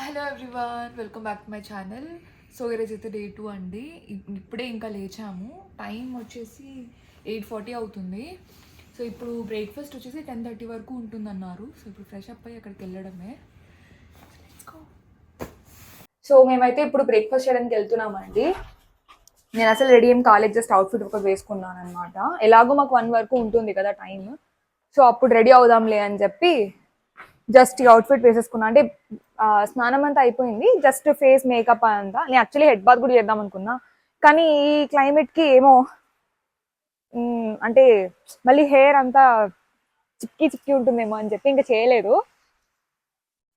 Hello everyone, welcome back to my channel. So ఈరోజు అయితే day 2 అండి. ఇప్పుడే ఇంకా లేచాము. టైం వచ్చేసి 8:40 అవుతుంది. సో ఇప్పుడు బ్రేక్ఫాస్ట్ వచ్చేసి 10:30 వరకు ఉంటుందన్నారు. సో ఇప్పుడు ఫ్రెష్ అప్ అయ్యి అక్కడికి వెళ్ళడమే. సో మేమైతే ఇప్పుడు బ్రేక్ఫాస్ట్ చేయడానికి వెళ్తున్నామండి. నేను అసలు రెడీ ఏం కాలేజ్, జస్ట్ అవుట్ఫిట్ ఒకటి వేసుకున్నాను అనమాట. ఎలాగో మాకు 1 వరకు ఉంటుంది కదా టైం. సో అప్పుడు రెడీ అవుదాంలే అని చెప్పి జస్ట్ ఈ అవుట్ఫిట్ వేసేసుకున్నా. అంటే స్నానం అంతా అయిపోయింది, జస్ట్ ఫేస్ మేకప్ అంతా. నేను యాక్చువల్లీ హెడ్ బాత్ కూడా చేద్దాం అనుకున్నా, కానీ ఈ క్లైమేట్కి ఏమో అంటే మళ్ళీ హెయిర్ అంతా చిక్కి చిక్కి ఉంటుందేమో అని చెప్పి ఇంకా చేయలేదు.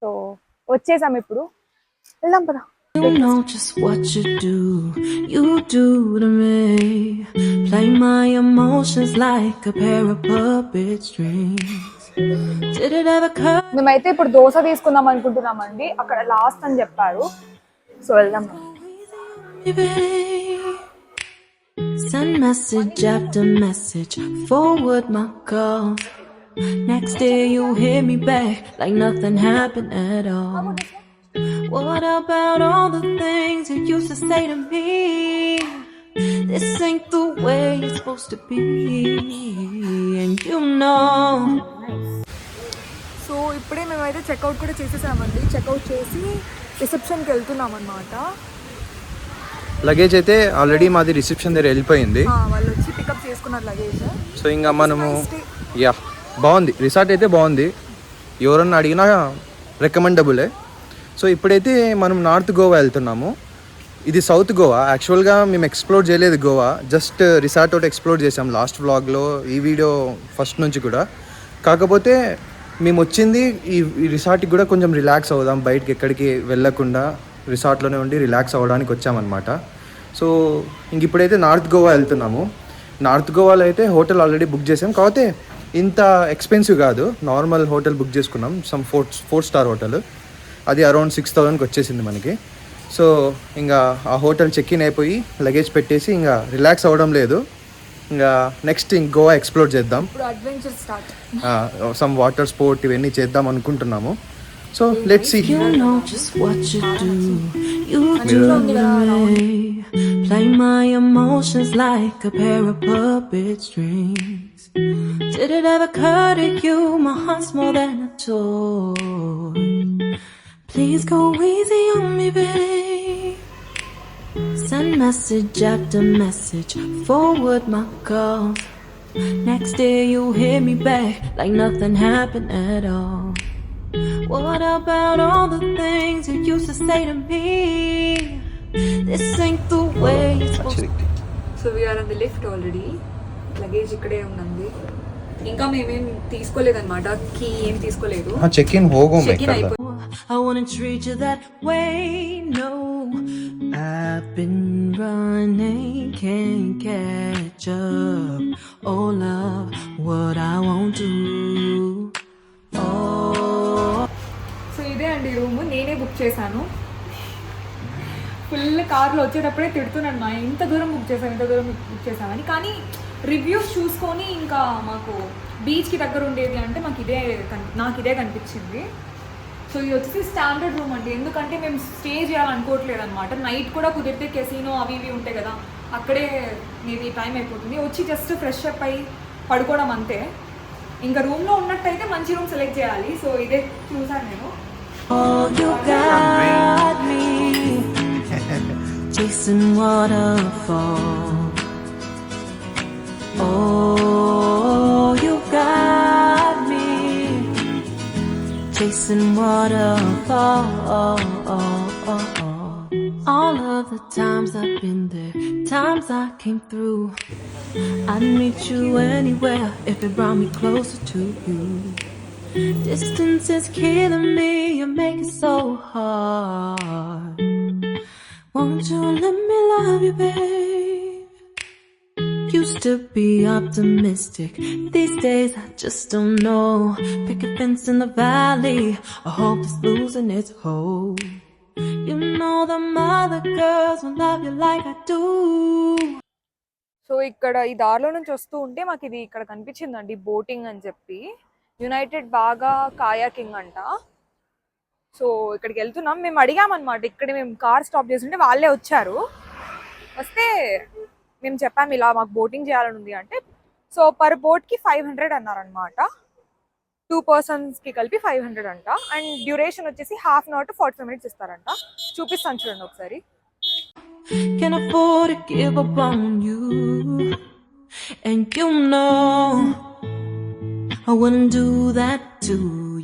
సో వచ్చేసాం, ఇప్పుడు వెళ్దాం పదా. You know just what you do to me. Play my emotions like a pair of puppet strings. Did it ever occur? మేమైతే ఇప్పుడు దోశ తీసుకుందాం అనుకుంటున్నామండి, అక్కడ లాస్ట్ అని చెప్పారు. సో వెళ్దాం. Send message after message, forward my calls. Next day you hit me back like nothing happened at all. What about all the things you used to say to me? This ain't the way it's supposed to be, and you know. So ఇప్పుడే మేమైతే checkout కూడా చేసేసామండి. Checkout చేసి రిసెప్షన్కి వెళ్తున్నాం అనమాట. Luggage అయితే already మాది reception దగ్గర వెళ్ళిపోయింది. వాళ్ళు వచ్చి పికప్ చేసుకున్నారు లగేజ్. సో ఇంకా మనము బాగుంది, రిసార్ట్ అయితే బాగుంది, ఎవరన్నా అడిగినా రికమెండబులే. సో ఇప్పుడైతే మనం నార్త్ గోవా వెళ్తున్నాము. ఇది సౌత్ గోవా. యాక్చువల్గా మేము ఎక్స్ప్లోర్ చేయలేదు గోవా, జస్ట్ రిసార్ట్ ఒకటి ఎక్స్ప్లోర్ చేసాం లాస్ట్ వ్లాగ్లో, ఈ వీడియో ఫస్ట్ నుంచి కూడా. కాకపోతే మేము వచ్చింది ఈ రిసార్ట్కి కూడా కొంచెం రిలాక్స్ అవుదాం, బయటకి ఎక్కడికి వెళ్ళకుండా రిసార్ట్లోనే ఉండి రిలాక్స్ అవ్వడానికి వచ్చామన్నమాట. సో ఇంక ఇప్పుడైతే నార్త్ గోవా వెళ్తున్నాము. నార్త్ గోవాలో అయితే హోటల్ ఆల్రెడీ బుక్ చేసాం, కాకపోతే ఇంత ఎక్స్పెన్సివ్ కాదు, నార్మల్ హోటల్ బుక్ చేసుకున్నాం. సమ్ 4 స్టార్ హోటల్, అది అరౌండ్ 6,000కి వచ్చేసింది మనకి. సో ఇంకా ఆ హోటల్ చెక్ ఇన్ అయిపోయి లగేజ్ పెట్టేసి ఇంకా రిలాక్స్ అవ్వడం లేదు, ఇంకా నెక్స్ట్ ఇంక గోవా ఎక్స్ప్లోర్ చేద్దాం. సమ్ వాటర్ స్పోర్ట్ ఇవన్నీ చేద్దాం అనుకుంటున్నాము. So let's see. You know just what you do to me. Play my emotions like a pair of puppet strings. Did it ever occur to you my heart's more than a toy? Please go easy on me, babe. Send message after message, forward my calls. Next day you hit me back like nothing happened at all. What about all the things you used to say to me? This ain't the way it's supposed to be. So we are on the lift already. Luggage ఇక్కడే ఉంది, ఇంకా మేమేం తీసుకోలేదన్నమాట. Key ఏం తీసుకోలేదు. Check in హోగో I wouldn't treat you that way, no. I've been running, can't catch up. Oh love, what I won't do. Oh. So ఇదే అండి రూమ్, నేనే బుక్ చేశాను. ఫుల్ కార్లో వచ్చేటప్పుడే తిడుతున్నాను, మా ఇంత దూరం బుక్ చేసామని. కానీ రివ్యూస్ చూసుకొని ఇంకా మాకు బీచ్కి దగ్గర ఉండేది అంటే నాకు ఇదే కనిపించింది. సో ఇది వచ్చేసి స్టాండర్డ్ రూమ్ అండి, ఎందుకంటే మేము స్టే చేయాలనుకోవట్లేదు అనమాట. నైట్ కూడా కుదిరితే కెసినో అవి ఇవి ఉంటాయి కదా, అక్కడే మేబీ టైం అయిపోతుంది. వచ్చి జస్ట్ ఫ్రెష్ అప్ అయ్యి పడుకోవడం అంతే. ఇంకా రూమ్లో ఉన్నట్టయితే మంచి రూమ్ సెలెక్ట్ చేయాలి. సో ఇదే చూసాను నేను. Oh, you got me chasing waterfalls. Oh, you got me chasing waterfalls. All of the times I've been there, times I came through. I'd meet you anywhere if it brought me closer to you. Distance is killing me, you make it so hard. Won't you let me love you, babe? Used to be optimistic, these days I just don't know. Pick a fence in the valley, I hope it's losing its hold. You know the other girls will love you like I do. So ఇక్కడ ఈ దారిలో నుంచి వస్తూ ఉంటే మాకు ఇది ఇక్కడ కనిపించిందండి, బోటింగ్ అని చెప్పి. యునైటెడ్ బాగా కాయాకింగ్ అంట. సో ఇక్కడికి వెళ్తున్నాం. మేము అడిగామన్నమాట, ఇక్కడ మేము కార్ స్టాప్ చేస్తుంటే వాళ్ళే వచ్చారు. వస్తే మేము చెప్పాము ఇలా మాకు బోటింగ్ చేయాలని ఉంది అంటే, సో పర్ బోట్కి 500 అన్నారనమాట. 2 personsకి కలిపి 500 అంట. అండ్ డ్యూరేషన్ వచ్చేసి 1/2 hour to 45 minutes ఇస్తారంట. చూపిస్తాను చూడండి ఒకసారి. Can afford to give up on you, and you know I wouldn't do that to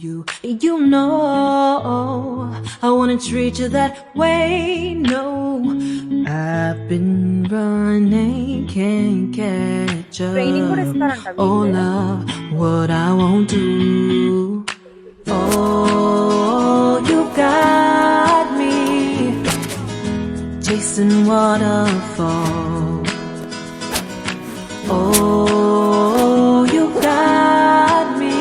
you. You know I wouldn't treat you that way. No, I've been running, can't catch up. Training కూడా ఇస్తారంట Oh వీళ్ళే. love, what I won't do. Oh, you got me chasing waterfalls. Oh, you got me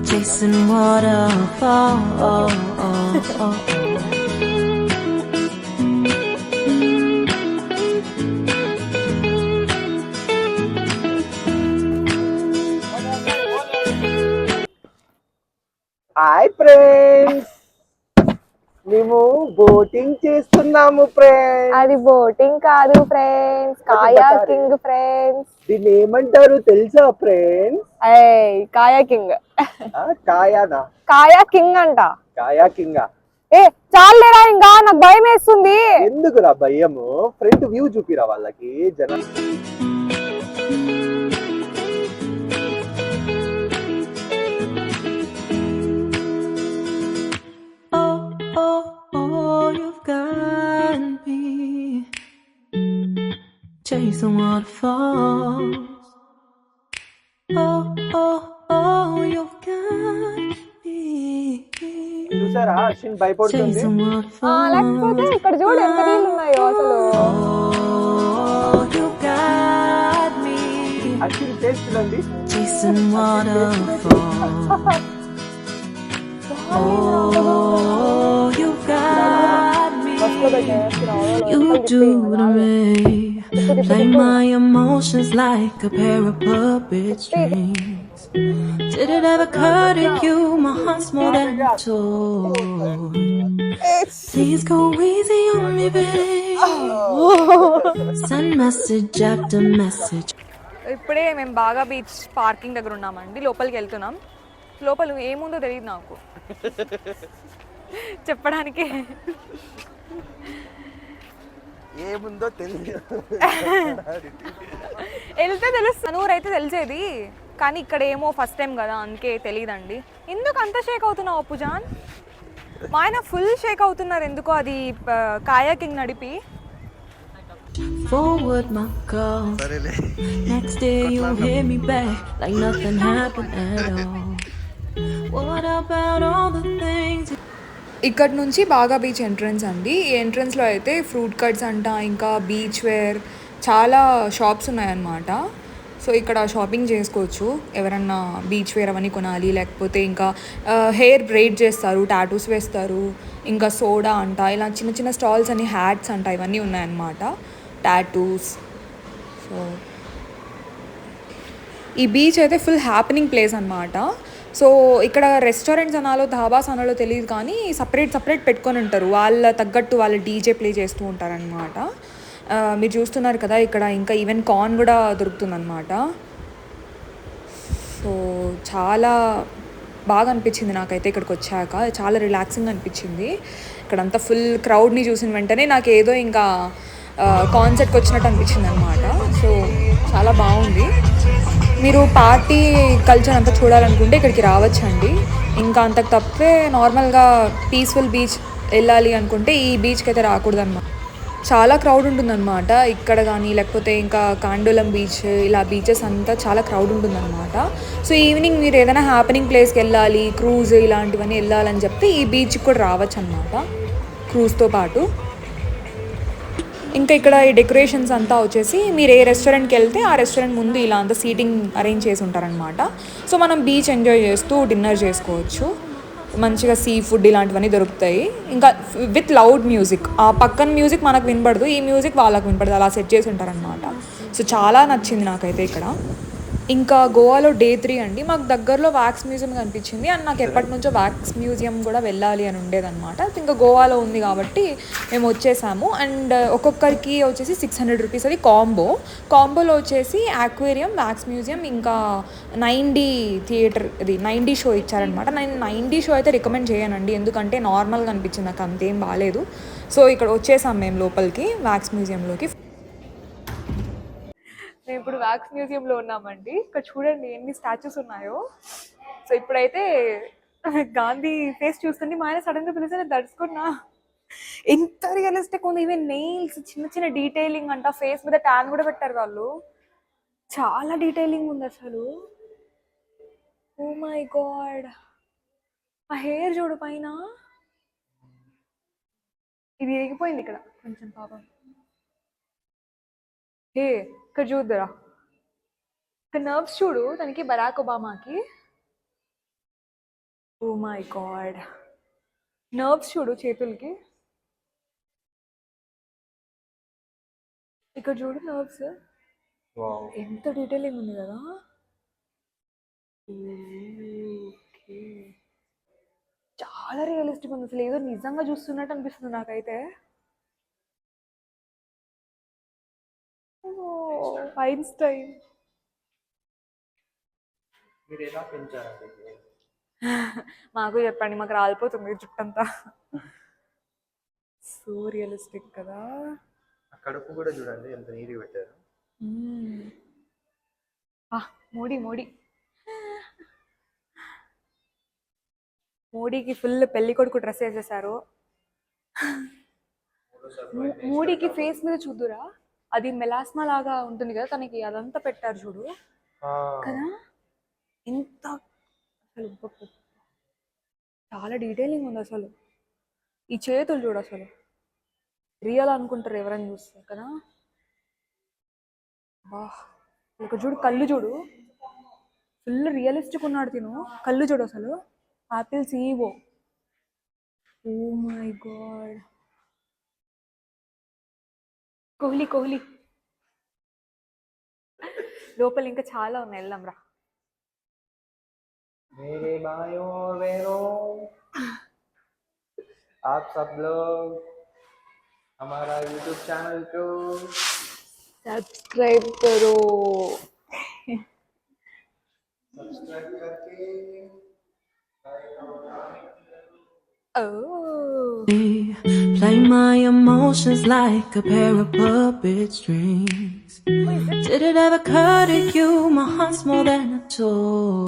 chasing waterfalls. Hi friends, మేము boating చేస్తున్నాము friends. అది boating కాదు friends, kayaking friends. దీన్ని ఏమంటారు తెలుసా ఫ్రెండ్స్? కాయాకింగ్. కాయానా? కాయాకింగ్ అంట. కాయాకింగా? ఏ చాలేరా, ఇంకా నాకు భయం వేస్తుంది. ఎందుకురా భయము? ఫ్రంట్ వ్యూ చూపిరా వాళ్ళకి జనం. Oh, you've got me chasing waterfalls. Oh, you've got me చూసారా అశ్విన్ భయపడుతుంది? chasing లేకపోతే waterfalls. ఇక్కడ చూడు ఎంత నీళ్ళు ఉన్నాయో అసలు. Oh, you got me Ashwin చేస్తుందండి. chasing waterfalls. Oh, you got me. You do to me. Play my emotions like a pair of puppet strings. Did it ever occur to you my heart's more than told? Please go easy on me, babe. Send message after message. ఇప్పుడే మేము బాగా beach parking దగ్గర ఉన్నామండి. లోపలికి వెళ్తున్నాం. లోపల ఏముందో తెలియదు నాకు చెప్పడానికి. ఏముందో తెలియదు. వెళ్తే తెలుస్తుంది. నూరు అయితే తెలిసేది, కానీ ఇక్కడ ఏమో ఫస్ట్ టైం కదా అందుకే తెలియదండి. ఎందుకు అంత షేక్ అవుతున్నావు పూజాన్? మా ఆయన ఫుల్ షేక్ అవుతున్నారు ఎందుకో, అది కాయాకింగ్ నడిపి. Forward my call. Next day you'll hear me back like nothing happened at all. What about all the things? ఇక్కడ నుంచి బాగా బీచ్ ఎంట్రన్స్ అండి. ఈ ఎంట్రన్స్లో అయితే ఫ్రూట్ కట్స్ అంట, ఇంకా బీచ్ వేర్ చాలా షాప్స్ ఉన్నాయన్నమాట. సో ఇక్కడ షాపింగ్ చేసుకోవచ్చు ఎవరన్నా బీచ్ వేర్ అవన్నీ కొనాలి, లేకపోతే ఇంకా హెయిర్ బ్రైడ్ చేస్తారు, టాటూస్ వేస్తారు, ఇంకా సోడా అంట, ఇలా చిన్న చిన్న స్టాల్స్ అని, హ్యాట్స్ అంట, ఇవన్నీ ఉన్నాయన్నమాట, టాటూస్. సో ఈ బీచ్ అయితే ఫుల్ హ్యాపెనింగ్ ప్లేస్ అన్నమాట. సో ఇక్కడ రెస్టారెంట్స్ అనాలో ధాబాస్ అనాలో తెలియదు, కానీ సపరేట్ పెట్టుకొని ఉంటారు. వాళ్ళ తగ్గట్టు వాళ్ళ డీజే ప్లే చేస్తూ ఉంటారనమాట. మీరు చూస్తున్నారు కదా, ఇక్కడ ఇంకా ఈవెన్ కార్న్ కూడా దొరుకుతుందన్నమాట. సో చాలా బాగా అనిపించింది నాకైతే ఇక్కడికి వచ్చాక. చాలా రిలాక్సింగ్ అనిపించింది. ఇక్కడంతా ఫుల్ క్రౌడ్ని చూసిన వెంటనే నాకు ఏదో ఇంకా కాన్సర్ట్కి వచ్చినట్టు అనిపించింది అనమాట. సో చాలా బాగుంది. మీరు పార్టీ కల్చర్ అంతా చూడాలనుకుంటే ఇక్కడికి రావచ్చండి. ఇంకా అంతకు తప్పితే నార్మల్గా పీస్ఫుల్ బీచ్ వెళ్ళాలి అనుకుంటే ఈ బీచ్కి అయితే రాకూడదు అనమాట. చాలా క్రౌడ్ ఉంటుందన్నమాట ఇక్కడ, కానీ లేకపోతే ఇంకా కాండోలం బీచ్, ఇలా బీచెస్ అంతా చాలా క్రౌడ్ ఉంటుందన్నమాట. సో ఈవినింగ్ మీరు ఏదైనా హ్యాపెనింగ్ ప్లేస్కి వెళ్ళాలి, క్రూజ్ ఇలాంటివన్నీ వెళ్ళాలని చెప్తే ఈ బీచ్కి కూడా రావచ్చు అనమాట క్రూజ్తో పాటు. ఇంకా ఇక్కడ ఈ డెకరేషన్స్ అంతా వచ్చేసి మీరు ఏ రెస్టారెంట్కి వెళ్తే ఆ రెస్టారెంట్ ముందు ఇలా అంతా సీటింగ్ అరేంజ్ చేసి ఉంటారనమాట. సో మనం బీచ్ ఎంజాయ్ చేస్తూ డిన్నర్ చేసుకోవచ్చు. మంచిగా సీ ఫుడ్ ఇలాంటివన్నీ దొరుకుతాయి. ఇంకా విత్ లౌడ్ మ్యూజిక్, ఆ పక్కన మ్యూజిక్ మనకు వినపడదు, ఈ మ్యూజిక్ వాళ్ళకు వినపడదు, అలా సెట్ చేసి ఉంటారనమాట. సో చాలా నచ్చింది నాకైతే ఇక్కడ. ఇంకా గోవాలో డే 3 అండి. మాకు దగ్గరలో వ్యాక్స్ మ్యూజియం కనిపించింది అండ్ నాకు ఎప్పటి నుంచో వ్యాక్స్ మ్యూజియం కూడా వెళ్ళాలి అని ఉండేదన్నమాట. ఇంకా గోవాలో ఉంది కాబట్టి మేము వచ్చేసాము. అండ్ ఒక్కొక్కరికి వచ్చేసి 600 రూపీస్ అది కాంబోలో వచ్చేసి ఆక్వేరియం, వ్యాక్స్ మ్యూజియం, ఇంకా 9D థియేటర్ ఇది 9D షో ఇచ్చారనమాట. నేను 9D షో అయితే రికమెండ్ చేయనండి, ఎందుకంటే నార్మల్గా అనిపించింది, నాకు అంతేం బాగాలేదు. సో ఇక్కడ వచ్చేసాం మేము లోపలికి వ్యాక్స్ మ్యూజియంలోకి. మేము ఇప్పుడు వ్యాక్స్ మ్యూజియంలో ఉన్నామండి. ఇక్కడ చూడండి ఎన్ని స్టాచ్యూస్ ఉన్నాయో. సో ఇప్పుడైతే గాంధీ ఫేస్ చూస్తుంటే మా ఆయన సడన్గా పిలిచి నేను దడుచుకున్నా. ఎంత రియలిస్టిక్ ఉంది. ఈవెన్ నెయిల్స్, చిన్న చిన్న డీటెయిలింగ్ అంట. ఫేస్ మీద ట్యాన్ కూడా పెట్టారు వాళ్ళు. చాలా డీటెయిలింగ్ ఉంది అసలు. ఓ మై గాడ్, ఆ హెయిర్ చూడు పైన, ఇది ఎగిపోయింది ఇక్కడ కొంచెం పాపం. ఇక్కడ చూద్దురా, ఇక్కడ నర్వ్స్ చూడు తనకి, బరాక్ ఒబామాకి. ఓ మై గాడ్, నర్వ్స్ చూడు చేతులకి, ఇక్కడ చూడు నర్వ్స్. ఎంత డీటెయిలింగ్ ఉంది కదా. చాలా రియలిస్టిక్ ఉంది అసలు. ఏదో నిజంగా చూస్తున్నట్టు అనిపిస్తుంది నాకైతే. ఐన్స్టైన్ మాకు చెప్పండి, మాకు రాలిపోతుంది జుట్టంతా. సో రియలిస్టిక్ కదా. కడుపు కూడా చూడండి ఎంత నీట్గా పెట్టారు. మోడీకి ఫుల్ పెళ్లి కొడుకు డ్రెస్ వేసేసారు. మోడీకి ఫేస్ మీద చూద్దురా, అది మెలాస్మా లాగా ఉంటుంది కదా తనకి, అదంతా పెట్టారు చూడు కదా. ఎంత అసలు చాలా డీటెయిలింగ్ ఉంది అసలు. ఈ చేతులు చూడు అసలు రియల్ అనుకుంటారు ఎవరైనా చూస్తారు కదా. బా, ఇక్కడ చూడు కళ్ళు చూడు, ఫుల్ రియలిస్టిక్ ఉన్నాడు తిను. కళ్ళు చూడు అసలు, Apple CEO. Oh my god, Kohli. లోపల ఇంకా చాలా ఉన్నాయి, వెళ్దాం రా. मेरे भाइयों और बहनों, आप सब लोग हमारा YouTube चैनल को सब्सक्राइब करो. सब्सक्राइब करके play my emotions like a pair of puppet strings. Did it ever occur to you my heart's more than a toy?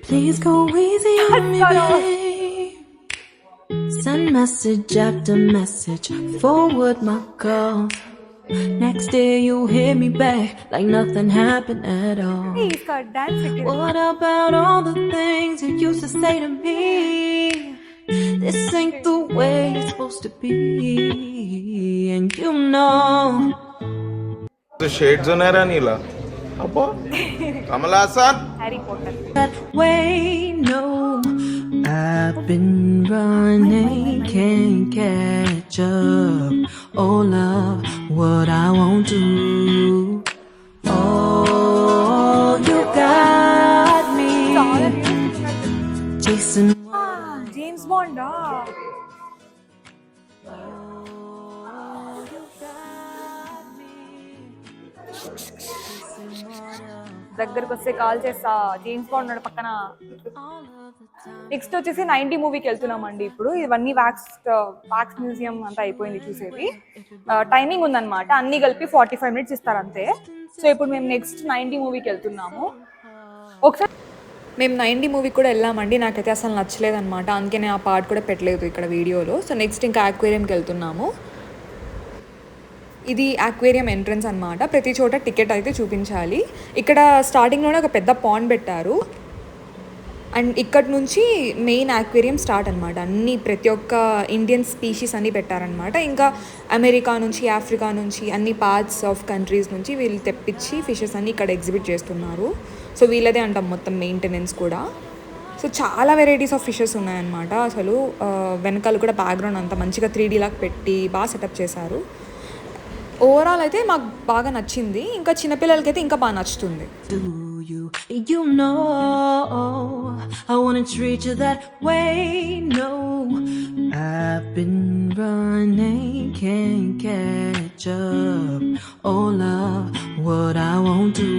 Please go easy on me, babe. Send message after message, forward my calls. Next day you hit me back like nothing happened at all. What about all the things you used to say to me? This ain't the way it's supposed to be, and you know. The shades on era nila. Appo. Kamal Hassan. Harry Potter. That way, no. I've been running, can't catch up. Oh love, what I won't do. Oh, you got me chasing. James బాండా. దగ్గరకు వస్తే call చేస్తా. James bond ఉన్నాడు పక్కన. Next వచ్చేసి 90 మూవీకి వెళ్తున్నామండి ఇప్పుడు. ఇవన్నీ వ్యాక్స్ మ్యూజియం అంతా అయిపోయింది చూసేది. టైమింగ్ ఉందన్నమాట, అన్నీ కలిపి 45 మినిట్స్ ఇస్తారు అంతే. సో ఇప్పుడు మేము నెక్స్ట్ 90 మూవీకి వెళ్తున్నాము. ఒకసారి మేము 90 మూవీకి కూడా వెళ్ళామండి, నాకైతే అసలు నచ్చలేదన్నమాట, అందుకే నేను ఆ పార్ట్ కూడా పెట్టలేదు ఇక్కడ వీడియోలో. సో నెక్స్ట్ ఇంకా ఆక్వేరియంకి వెళ్తున్నాము. ఇది ఆక్వేరియం ఎంట్రన్స్ అనమాట. ప్రతి చోట టికెట్ అయితే చూపించాలి. ఇక్కడ స్టార్టింగ్లోనే ఒక పెద్ద పాండ్ పెట్టారు అండ్ ఇక్కడ నుంచి మెయిన్ ఆక్వేరియం స్టార్ట్ అనమాట. ప్రతి ఒక్క ఇండియన్ స్పీషీస్ అన్నీ పెట్టారనమాట. ఇంకా అమెరికా నుంచి, ఆఫ్రికా నుంచి, అన్ని పార్ట్స్ ఆఫ్ కంట్రీస్ నుంచి వీళ్ళు తెప్పించి ఫిషెస్ అన్నీ ఇక్కడ ఎగ్జిబిట్ చేస్తున్నారు. సో వీళ్ళదే అంటాం మొత్తం మెయింటెనెన్స్ కూడా. సో చాలా వెరైటీస్ ఆఫ్ ఫిషెస్ ఉన్నాయన్నమాట. అసలు వెనకాల కూడా బ్యాక్గ్రౌండ్ అంతా మంచిగా 3D లాగా పెట్టి బాగా సెటప్ చేశారు. ఓవరాల్ అయితే మాకు బాగా నచ్చింది. ఇంకా చిన్నపిల్లలకైతే ఇంకా బాగా నచ్చుతుంది. Do you? You know I wanna treat you that way. No, I've been running, can't catch up. Oh love, what I won't do.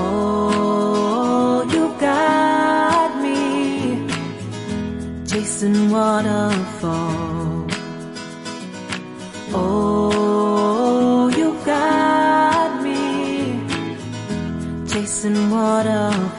Oh, you got me chasing waterfalls. Oh, you got me chasing waterfalls.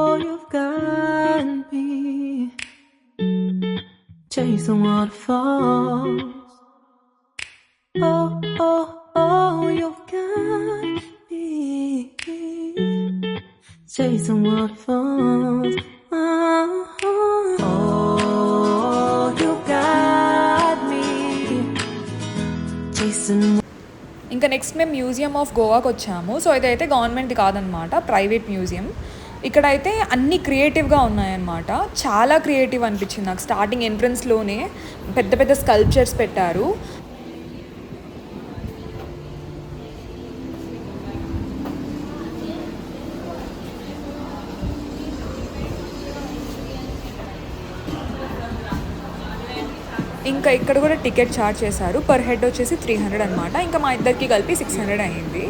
You've got me chasing waterfalls. You've got me chasing waterfalls. You got me chasing. ఇంకా next మేము museum of గోవాకి వచ్చాము. So ఇదైతే government కాదనమాట, private museum. ఇక్కడైతే అన్ని క్రియేటివ్గా ఉన్నాయన్నమాట. చాలా క్రియేటివ్ అనిపించింది నాకు. స్టార్టింగ్ ఎంట్రన్స్లోనే పెద్ద పెద్ద స్కల్ప్చర్స్ పెట్టారు. ఇంకా ఇక్కడ కూడా టికెట్ ఛార్జ్ చేశారు. పర్ హెడ్ వచ్చేసి 300 అనమాట. ఇంకా మా ఇద్దరికి కలిపి 600 అయ్యింది.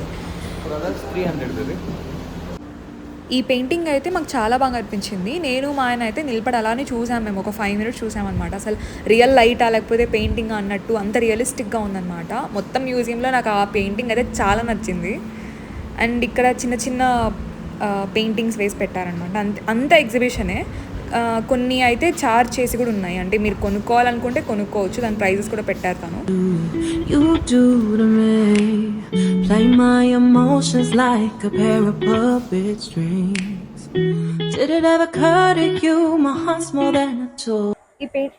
ఈ పెయింటింగ్ అయితే మాకు చాలా బాగా అనిపించింది. నేను మా ఆయన అయితే నిలబడి అలానే చూసాం. మేము ఒక 5 minutes చూసామన్నమాట. అసలు రియల్ లైటా లేకపోతే పెయింటింగ్ అన్నట్టు అంత రియలిస్టిక్గా ఉందన్నమాట. మొత్తం మ్యూజియంలో నాకు ఆ పెయింటింగ్ అయితే చాలా నచ్చింది. అండ్ ఇక్కడ చిన్న చిన్న పెయింటింగ్స్ వేసి పెట్టారనమాట. అంత ఎగ్జిబిషనే. కొన్ని అయితే ఛార్జ్ చేసి కూడా ఉన్నాయి. అంటే మీరు కొనుక్కోవాలనుకుంటే కొనుక్కోవచ్చు. దాని ప్రైజెస్ కూడా పెట్టారు తను. You do to me, play my emotions like a pair of puppet strings. Did it ever occur to you my heart's more than a toy?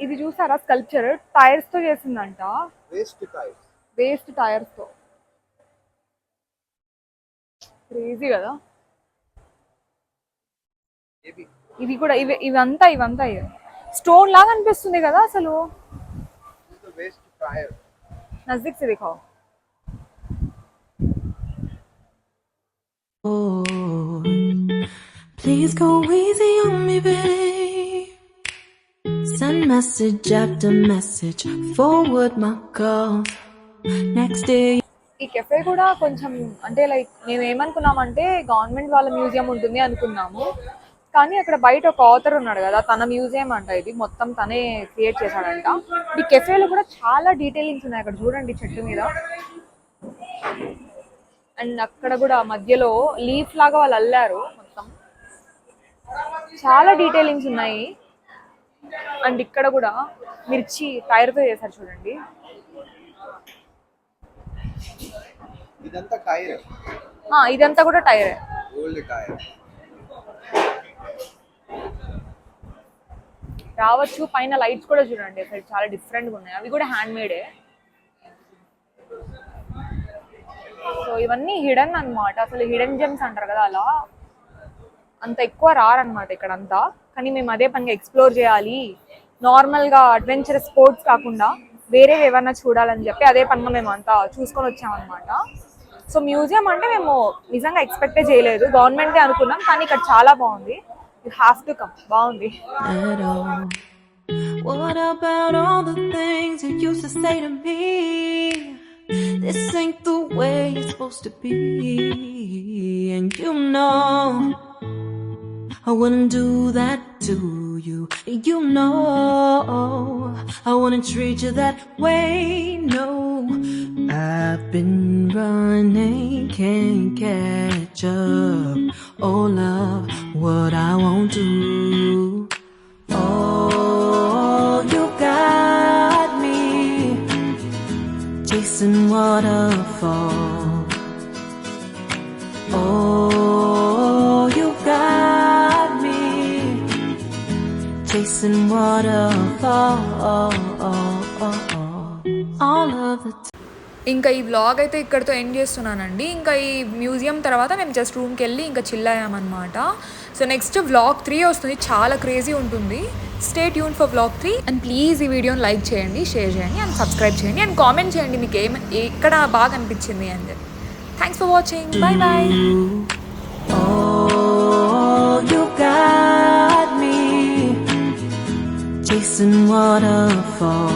ఇది చూసారా స్కల్ప్చర్? టైర్స్ తో చేసిందంట. వేస్ట్ టైర్స్ తో. క్రేజీ కదా. ఇది కూడా ఇవంతా స్టోన్ లాగా అనిపిస్తుంది కదా అసలు. నజదీక్ से दिखाओ. Oh, please go easy on me, babe. Send message after message, forward my calls. Next day. ఈ కెఫే కూడా కొంచెం అంటే లైక్ మేము ఏమనుకున్నామంటే గవర్నమెంట్ వాళ్ళ మ్యూజియం ఉంటుంది అనుకున్నాము. కానీ అక్కడ బయట ఒక ఆథర్ ఉన్నాడు కదా, తన మ్యూజియం అంట. ఇది మొత్తం తనే క్రియేట్ చేశాడంట. ఈ కెఫేలో కూడా చాలా డీటెయిలింగ్స్ ఉన్నాయి. అక్కడ చూడండి చెట్టు మీద. అండ్ అక్కడ కూడా మధ్యలో లీఫ్ లాగా వాళ్ళు అల్లారు మొత్తం. చాలా డీటెయిలింగ్స్ ఉన్నాయి. అండ్ ఇక్కడ కూడా మిర్చి టైర్తో చేశారు చూడండి. ఇదంతా కూడా టైరే. రావచ్చు. పైన లైట్స్ కూడా చూడండి అసలు చాలా డిఫరెంట్గా ఉన్నాయి. అవి కూడా హ్యాండ్ మేడే. సో ఇవన్నీ హిడెన్ అన్నమాట. అసలు హిడెన్ జెమ్స్ అంటారు కదా, అలా అంత ఎక్కువ రారనమాట ఇక్కడ అంతా. కానీ మేము అదే పనిగా ఎక్స్ప్లోర్ చేయాలి, నార్మల్గా అడ్వెంచరస్ స్పోర్ట్స్ కాకుండా వేరే ఏమన్నా చూడాలని చెప్పి అదే పనిగా మేము అంతా చూసుకొని వచ్చామన్నమాట. సో మ్యూజియం అంటే మేము నిజంగా ఎక్స్పెక్టే చేయలేదు. గవర్నమెంటే అనుకున్నాం, కానీ ఇక్కడ చాలా బాగుంది. You have to come. బాగుంది. What about all the things you used to say to me? This ain't the way it's supposed to be. And you know I wouldn't do that to you. You know I wouldn't treat you that way. No, I've been running, can't catch up. Oh love, what I won't do. Oh, you got me chasing waterfalls. Oh, you got me ఇంకా ఈ vlog అయితే ఇక్కడితో end చేస్తున్నానండి. ఇంకా ఈ museum తర్వాత మేము just రూమ్కి వెళ్ళి ఇంకా చిల్ అయ్యామన్నమాట. సో నెక్స్ట్ వ్లాగ్ 3 వస్తుంది, చాలా క్రేజీ ఉంటుంది. Stay tune for vlog 3 and please ఈ వీడియోని లైక్ చేయండి, షేర్ చేయండి అండ్ సబ్స్క్రైబ్ చేయండి అండ్ కామెంట్ చేయండి మీకు ఎక్కడ బాగా అనిపించింది అని చెప్పి. Thanks for watching, bye bye. Oh, you got me chasing waterfalls.